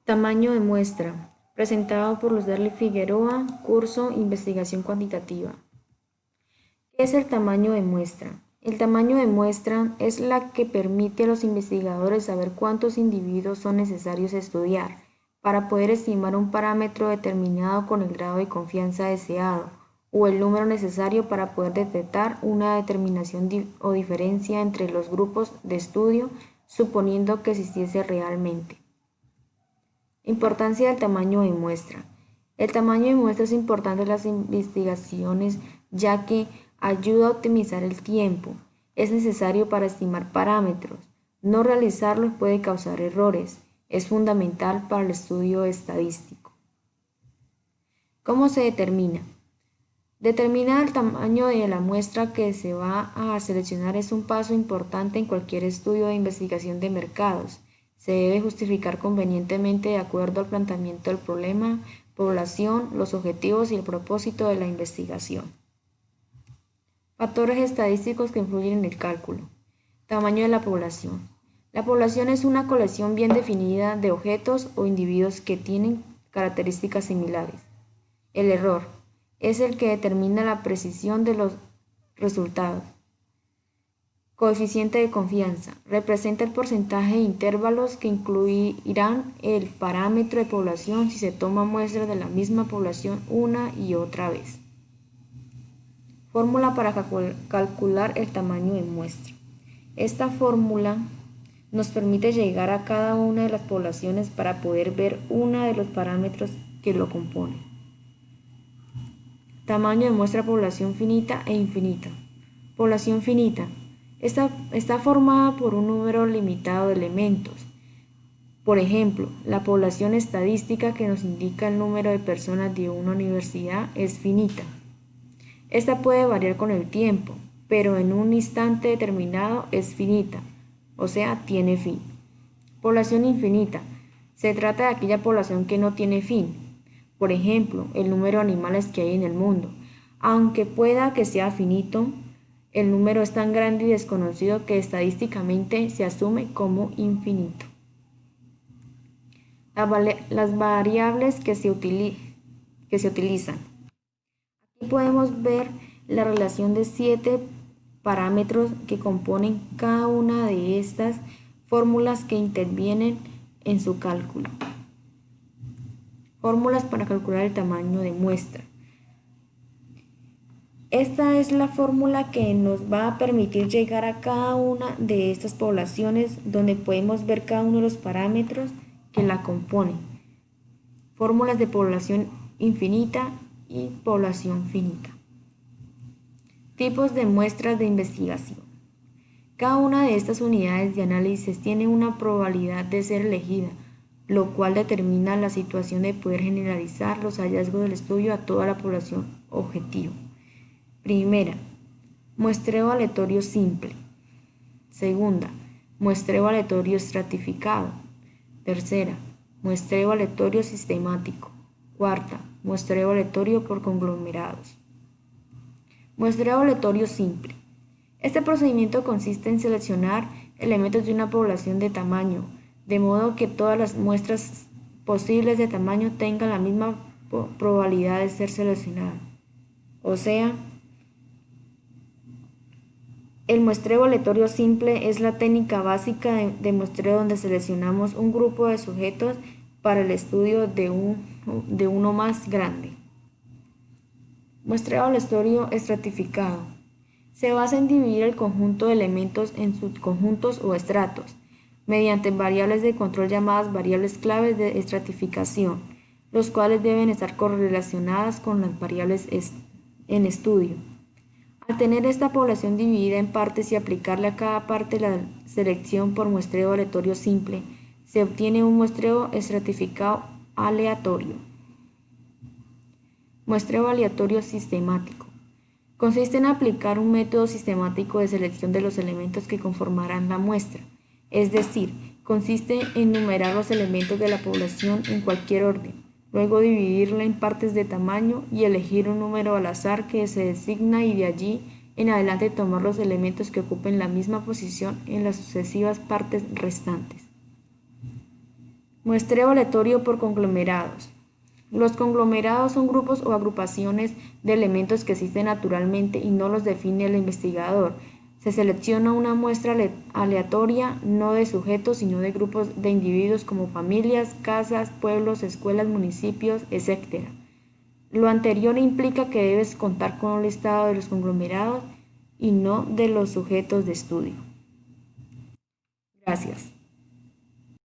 Tamaño de muestra, presentado por Luzderly Figueroa, curso Investigación Cuantitativa. ¿Qué es el tamaño de muestra? El tamaño de muestra es la que permite a los investigadores saber cuántos individuos son necesarios estudiar para poder estimar un parámetro determinado con el grado de confianza deseado o el número necesario para poder detectar una determinación o diferencia entre los grupos de estudio, suponiendo que existiese realmente. Importancia del tamaño de muestra. El tamaño de muestra es importante en las investigaciones ya que ayuda a optimizar el tiempo. Es necesario para estimar parámetros. No realizarlo puede causar errores. Es fundamental para el estudio estadístico. ¿Cómo se determina? Determinar el tamaño de la muestra que se va a seleccionar es un paso importante en cualquier estudio de investigación de mercados. Se debe justificar convenientemente de acuerdo al planteamiento del problema, población, los objetivos y el propósito de la investigación. Factores estadísticos que influyen en el cálculo. Tamaño de la población. La población es una colección bien definida de objetos o individuos que tienen características similares. El error es el que determina la precisión de los resultados. Coeficiente de confianza. Representa el porcentaje de intervalos que incluirán el parámetro de población si se toma muestras de la misma población una y otra vez. Fórmula para calcular el tamaño de muestra. Esta fórmula nos permite llegar a cada una de las poblaciones para poder ver uno de los parámetros que lo componen. Tamaño de muestra población finita e infinita. Población finita. Está formada por un número limitado de elementos. Por ejemplo, la población estadística que nos indica el número de personas de una universidad es finita. Esta puede variar con el tiempo, pero en un instante determinado es finita, o sea, tiene fin. Población infinita. Se trata de aquella población que no tiene fin. Por ejemplo, el número de animales que hay en el mundo. Aunque pueda que sea finito, el número es tan grande y desconocido que estadísticamente se asume como infinito. Las variables que se utilizan. Aquí podemos ver la relación de 7 parámetros que componen cada una de estas fórmulas que intervienen en su cálculo. Fórmulas para calcular el tamaño de muestra. Esta es la fórmula que nos va a permitir llegar a cada una de estas poblaciones donde podemos ver cada uno de los parámetros que la componen. Fórmulas de población infinita y población finita. Tipos de muestras de investigación. Cada una de estas unidades de análisis tiene una probabilidad de ser elegida, lo cual determina la situación de poder generalizar los hallazgos del estudio a toda la población objetivo. Primera, muestreo aleatorio simple. Segunda, muestreo aleatorio estratificado. Tercera, muestreo aleatorio sistemático. Cuarta, muestreo aleatorio por conglomerados. Muestreo aleatorio simple. Este procedimiento consiste en seleccionar elementos de una población de tamaño, de modo que todas las muestras posibles de tamaño tengan la misma probabilidad de ser seleccionadas. O sea, el muestreo aleatorio simple es la técnica básica de muestreo donde seleccionamos un grupo de sujetos para el estudio de uno más grande. Muestreo aleatorio estratificado. Se basa en dividir el conjunto de elementos en subconjuntos o estratos, mediante variables de control llamadas variables claves de estratificación, los cuales deben estar correlacionadas con las variables en estudio. Al tener esta población dividida en partes y aplicarle a cada parte la selección por muestreo aleatorio simple, se obtiene un muestreo estratificado aleatorio. Muestreo aleatorio sistemático. Consiste en aplicar un método sistemático de selección de los elementos que conformarán la muestra, es decir, consiste en numerar los elementos de la población en cualquier orden, luego dividirla en partes de tamaño y elegir un número al azar que se designa y de allí en adelante tomar los elementos que ocupen la misma posición en las sucesivas partes restantes. Muestreo aleatorio por conglomerados. Los conglomerados son grupos o agrupaciones de elementos que existen naturalmente y no los define el investigador. Se selecciona una muestra aleatoria no de sujetos, sino de grupos de individuos como familias, casas, pueblos, escuelas, municipios, etc. Lo anterior implica que debes contar con un listado de los conglomerados y no de los sujetos de estudio. Gracias.